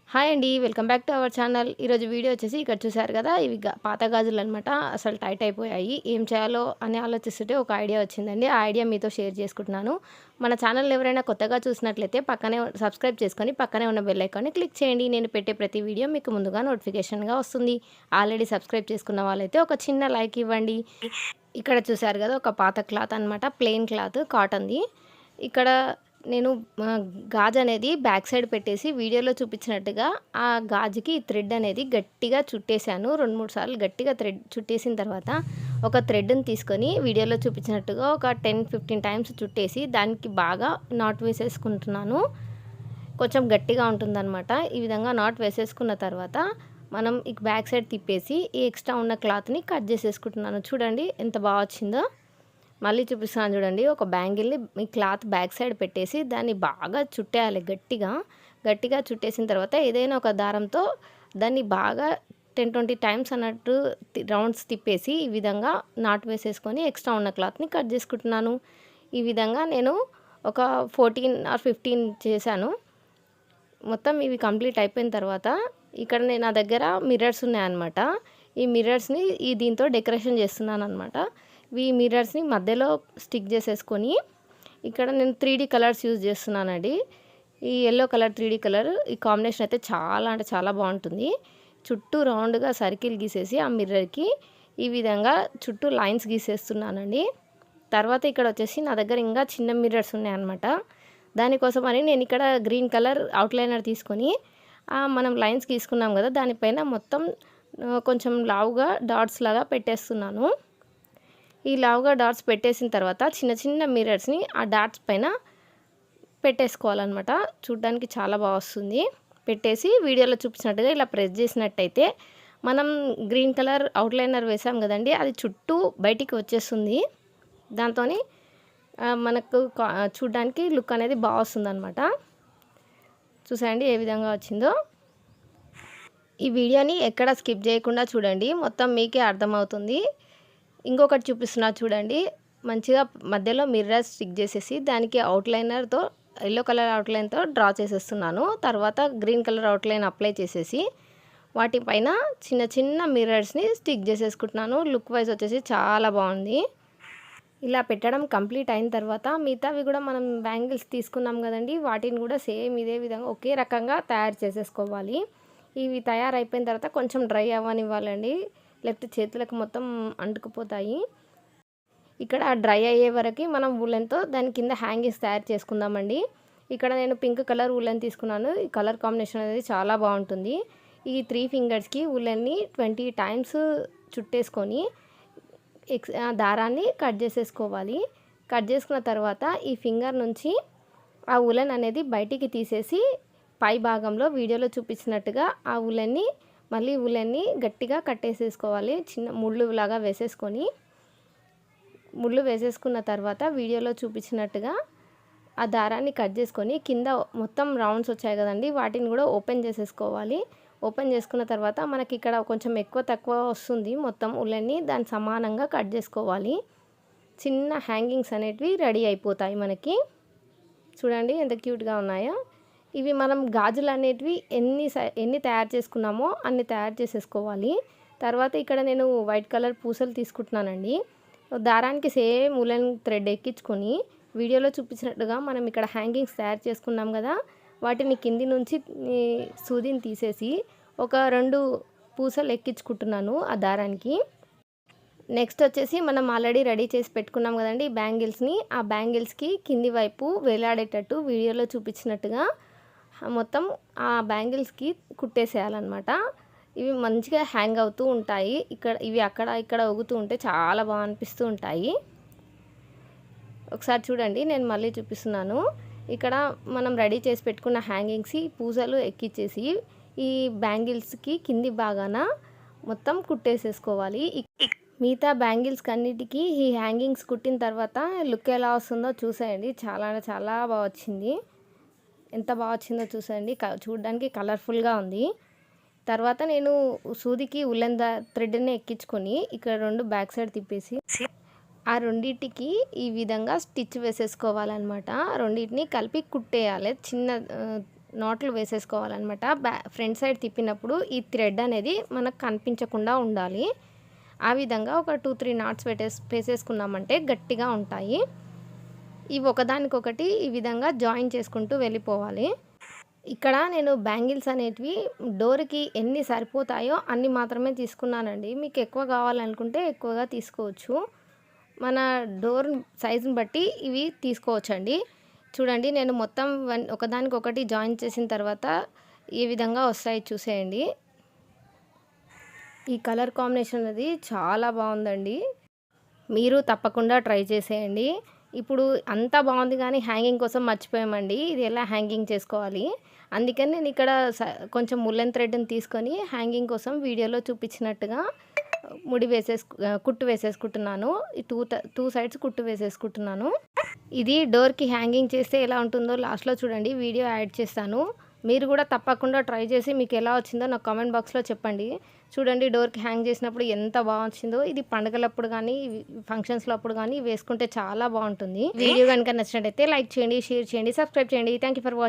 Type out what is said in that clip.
Hi అండి. Welcome back to our channel. ఈరోజు video వచ్చేసి ఇక్కడ చూసారు కదా! ఇవి పాత గాజులనమాట. అసలు టైట్ అయిపోయాయి. ఏం చేయాలో అని ఆలోచిస్తుంటే ఒక ఐడియా వచ్చిందండి. ఆ ఐడియా మీతో షేర్ చేసుకుంటున్నాను. మన ఛానల్ ఎవరైనా కొత్తగా చూసినట్లయితే పక్కనే సబ్స్క్రైబ్ చేసుకొని పక్కనే ఉన్న బెల్ ఐకాన్ని క్లిక్ చేయండి. నేను పెట్టే ప్రతి వీడియో మీకు ముందుగా నోటిఫికేషన్‌గా వస్తుంది. ఆల్రెడీ సబ్స్క్రైబ్ చేసుకున్న వాళ్ళైతే ఒక చిన్న లైక్ ఇవ్వండి. ఇక్కడ చూసారు కదా! ఒక పాత క్లాత్ అనమాట. ప్లెయిన్ క్లాత్ కాటన్‌ది. ఇక్కడ నేను గాజు అనేది బ్యాక్ సైడ్ పెట్టేసి వీడియోలో చూపించినట్టుగా ఆ గాజుకి థ్రెడ్ అనేది గట్టిగా చుట్టేసాను. 2, 3 సార్లు గట్టిగా థ్రెడ్ చుట్టేసిన తర్వాత ఒక థ్రెడ్‌ని తీసుకొని వీడియోలో చూపించినట్టుగా ఒక 10, 15 టైమ్స్ చుట్టేసి దానికి బాగా నాట్ వేసేసుకుంటున్నాను. కొంచెం గట్టిగా ఉంటుందన్నమాట. ఈ విధంగా నాట్ వేసేసుకున్న తర్వాత మనం ఇక బ్యాక్ సైడ్ తిప్పేసి ఈ ఎక్స్ట్రా ఉన్న క్లాత్ని కట్ చేసేసుకుంటున్నాను. చూడండి ఎంత బాగా వచ్చిందో. మళ్ళీ చూపిస్తున్నాను చూడండి. ఒక బ్యాంగిల్ని ఈ క్లాత్ బ్యాక్ సైడ్ పెట్టేసి దాన్ని బాగా చుట్టేయాలి గట్టిగా చుట్టేసిన తర్వాత ఏదైనా ఒక దారంతో దాన్ని బాగా 10, 20 టైమ్స్ అన్నట్టు రౌండ్స్ తిప్పేసి ఈ విధంగా నాట్ వేసేసుకొని ఎక్స్ట్రా ఉన్న క్లాత్ని కట్ చేసుకుంటున్నాను. ఈ విధంగా నేను ఒక 14 ఆర్ 15 చేశాను. మొత్తం ఇవి కంప్లీట్ అయిపోయిన తర్వాత ఇక్కడ నా దగ్గర మిర్రర్స్ ఉన్నాయన్నమాట. ఈ మిర్రర్స్ని దీంతో డెకరేషన్ చేస్తున్నాను అనమాట. ఈ మిర్రర్స్ని మధ్యలో స్టిక్ చేసేసుకొని ఇక్కడ నేను 3D కలర్స్ యూజ్ చేస్తున్నానండి. ఈ యెల్లో కలర్ 3D కలర్ ఈ కాంబినేషన్ అయితే చాలా అంటే చాలా బాగుంటుంది. చుట్టూ రౌండ్గా సర్కిల్ గీసేసి ఆ మిర్రర్కి ఈ విధంగా చుట్టూ లైన్స్ గీసేస్తున్నానండి. తర్వాత ఇక్కడ వచ్చేసి నా దగ్గర ఇంకా చిన్న మిర్రర్స్ ఉన్నాయన్నమాట. దానికోసమని నేను ఇక్కడ గ్రీన్ కలర్ అవుట్లైనర్ తీసుకొని మనం లైన్స్ గీసుకున్నాం కదా, దానిపైన మొత్తం కొంచెం లావుగా డాట్స్ లాగా పెట్టేస్తున్నాను. ఈ లావుగా డాట్స్ పెట్టేసిన తర్వాత చిన్న చిన్న మిర్రర్స్ని ఆ డాట్స్ పైన పెట్టేసుకోవాలన్నమాట. చూడ్డానికి చాలా బాగా వస్తుంది. పెట్టేసి వీడియోలో చూపించినట్టుగా ఇలా ప్రెస్ చేసినట్టయితే మనం గ్రీన్ కలర్ అవుట్లైనర్ వేసాం కదండి, అది చుట్టూ బయటికి వచ్చేస్తుంది. దాంతోని మనకు చూడ్డానికి లుక్ అనేది బాగా వస్తుందన్నమాట. చూసాండి ఏ విధంగా వచ్చిందో. ఈ వీడియోని ఎక్కడ స్కిప్ చేయకుండా చూడండి, మొత్తం మీకే అర్థమవుతుంది. ఇంకొకటి చూపిస్తున్నా చూడండి. మంచిగా మధ్యలో మిర్రర్ స్టిక్ చేసేసి దానికి అవుట్లైనర్తో ఎల్లో కలర్ అవుట్లైన్తో డ్రా చేసేస్తున్నాను. తర్వాత గ్రీన్ కలర్ అవుట్లైన్ అప్లై చేసేసి వాటిపైన చిన్న చిన్న మిర్రర్స్ని స్టిక్ చేసేసుకుంటున్నాను. లుక్ వైజ్ వచ్చేసి చాలా బాగుంది. ఇలా పెట్టడం కంప్లీట్ అయిన తర్వాత మిగతావి కూడా మనం బ్యాంగిల్స్ తీసుకున్నాం కదండి, వాటిని కూడా సేమ్ ఇదే విధంగా ఒకే రకంగా తయారు చేసేసుకోవాలి. ఇవి తయారైపోయిన తర్వాత కొంచెం డ్రై అవ్వనివ్వాలండి, లేకపోతే చేతులకు మొత్తం అంటుకుపోతాయి. ఇక్కడ డ్రై అయ్యే వరకు మనం వులెన్తో దాని కింద హ్యాంగింగ్స్ తయారు చేసుకుందామండి. ఇక్కడ నేను పింక్ కలర్ వులెన్ తీసుకున్నాను. ఈ కలర్ కాంబినేషన్ అనేది చాలా బాగుంటుంది. ఈ 3 ఫింగర్స్కి వులెన్ని 20 టైమ్స్ చుట్టేసుకొని దారాన్ని కట్ చేసేసుకోవాలి. కట్ చేసుకున్న తర్వాత ఈ ఫింగర్ నుంచి ఆ వులెన్ అనేది బయటికి తీసేసి పై భాగంలో వీడియోలో చూపించినట్టుగా ఆ వులెన్ని గట్టిగా కట్టేసేసుకోవాలి. చిన్న ముళ్ళు లాగా వేసేసుకొని ముళ్ళు వేసేసుకున్న తర్వాత వీడియోలో చూపించినట్టుగా ఆ దారాన్ని కట్ చేసుకొని కింద మొత్తం రౌండ్స్ వచ్చాయి కదండి, వాటిని కూడా ఓపెన్ చేసేసుకోవాలి. ఓపెన్ చేసుకున్న తర్వాత మనకి ఇక్కడ కొంచెం ఎక్కువ తక్కువ వస్తుంది మొత్తం వులెన్ని, దాన్ని సమానంగా కట్ చేసుకోవాలి. చిన్న హ్యాంగింగ్స్ అనేటివి రెడీ అయిపోతాయి మనకి. చూడండి ఎంత క్యూట్గా ఉన్నాయో. ఇవి మనం గాజులు అనేటివి ఎన్ని తయారు చేసుకున్నామో అన్ని తయారు చేసేసుకోవాలి. తర్వాత ఇక్కడ నేను వైట్ కలర్ పూసలు తీసుకుంటున్నానండి. దారానికి సేమ్ వులెన్ థ్రెడ్ ఎక్కించుకొని వీడియోలో చూపించినట్టుగా మనం ఇక్కడ హ్యాంగింగ్స్ తయారు చేసుకున్నాం కదా, వాటిని కింది నుంచి సూదిని తీసేసి ఒక 2 పూసలు ఎక్కించుకుంటున్నాను ఆ దారానికి. నెక్స్ట్ వచ్చేసి మనం ఆల్రెడీ రెడీ చేసి పెట్టుకున్నాం కదండి బ్యాంగిల్స్ని, ఆ బ్యాంగిల్స్కి కింది వైపు వేలాడేటట్టు వీడియోలో చూపించినట్టుగా మొత్తం ఆ బ్యాంగిల్స్కి కుట్టేసేయాలన్నమాట. ఇవి మంచిగా హ్యాంగ్ అవుతూ ఉంటాయి. ఇవి అక్కడ ఇక్కడ ఊగుతూ ఉంటే చాలా బాగా అనిపిస్తూ ఉంటాయి. ఒకసారి చూడండి, నేను మళ్ళీ చూపిస్తున్నాను. ఇక్కడ మనం రెడీ చేసి పెట్టుకున్న హ్యాంగింగ్స్ పూసలు ఎక్కించేసి ఈ బ్యాంగిల్స్కి కింది భాగాన మొత్తం కుట్టేసేసుకోవాలి. మిగతా బ్యాంగిల్స్ అన్నిటికీ ఈ హ్యాంగింగ్స్ కుట్టిన తర్వాత లుక్ ఎలా వస్తుందో చూసేయండి. చాలా అంటే చాలా బాగా వచ్చింది. ఎంత బాగా వచ్చిందో చూసేయండి. చూడడానికి కలర్ఫుల్గా ఉంది. తర్వాత నేను సూదికి వులెన్ థ్రెడ్ని ఎక్కించుకొని ఇక్కడ 2 బ్యాక్ సైడ్ తిప్పేసి ఆ రెండింటికి ఈ విధంగా స్టిచ్ వేసేసుకోవాలన్నమాట. రెండింటిని కలిపి కుట్టేయాలి. చిన్న నాట్లు వేసేసుకోవాలన్నమాట. ఫ్రంట్ సైడ్ తిప్పినప్పుడు ఈ థ్రెడ్ అనేది మనకు కనిపించకుండా ఉండాలి. ఆ విధంగా ఒక 2-3 నాట్స్ వేసేసుకున్నామంటే గట్టిగా ఉంటాయి. ఇవి ఒకదానికొకటి ఈ విధంగా జాయిన్ చేసుకుంటూ వెళ్ళిపోవాలి. ఇక్కడ నేను బ్యాంగిల్స్ అనేటివి డోర్‌కి ఎన్ని సరిపోతాయో అన్ని మాత్రమే తీసుకున్నానండి. మీకు ఎక్కువ కావాలనుకుంటే ఎక్కువగా తీసుకోవచ్చు. మన డోర్ సైజుని బట్టి ఇవి తీసుకోవచ్చండి. చూడండి, నేను మొత్తం ఒకదానికొకటి జాయిన్ చేసిన తర్వాత ఈ విధంగా వస్తాయి చూసేయండి. ఈ కలర్ కాంబినేషన్ అనేది చాలా బాగుందండి. మీరు తప్పకుండా ట్రై చేసేయండి. ఇప్పుడు అంతా బాగుంది కానీ హ్యాంగింగ్ కోసం మర్చిపోయామండి. ఇది ఎలా హ్యాంగింగ్ చేసుకోవాలి, అందుకని నేను ఇక్కడ కొంచెం ముల్లెన్ థ్రెడ్ని తీసుకొని హ్యాంగింగ్ కోసం వీడియోలో చూపించినట్టుగా కుట్టు వేసేసుకుంటున్నాను. ఈ టూ సైడ్స్ కుట్టు వేసేసుకుంటున్నాను. ఇది డోర్కి హ్యాంగింగ్ చేస్తే ఎలా ఉంటుందో లాస్ట్లో చూడండి, వీడియో యాడ్ చేస్తాను. మీరు కూడా తప్పకుండా ట్రై చేసి మీకు ఎలా వచ్చిందో నాకు కామెంట్ బాక్స్లో చెప్పండి. చూడండి, డోర్కి హ్యాంగ్ చేసినప్పుడు ఎంత బాగా వచ్చిందో. ఇది పండుగలప్పుడు కానీ ఫంక్షన్స్లో అప్పుడు కానీ వేసుకుంటే చాలా బాగుంటుంది. వీడియో కనుక నచ్చినట్టయితే లైక్ చేయండి, షేర్ చేయండి, సబ్స్క్రైబ్ చేయండి. Thank you for watching.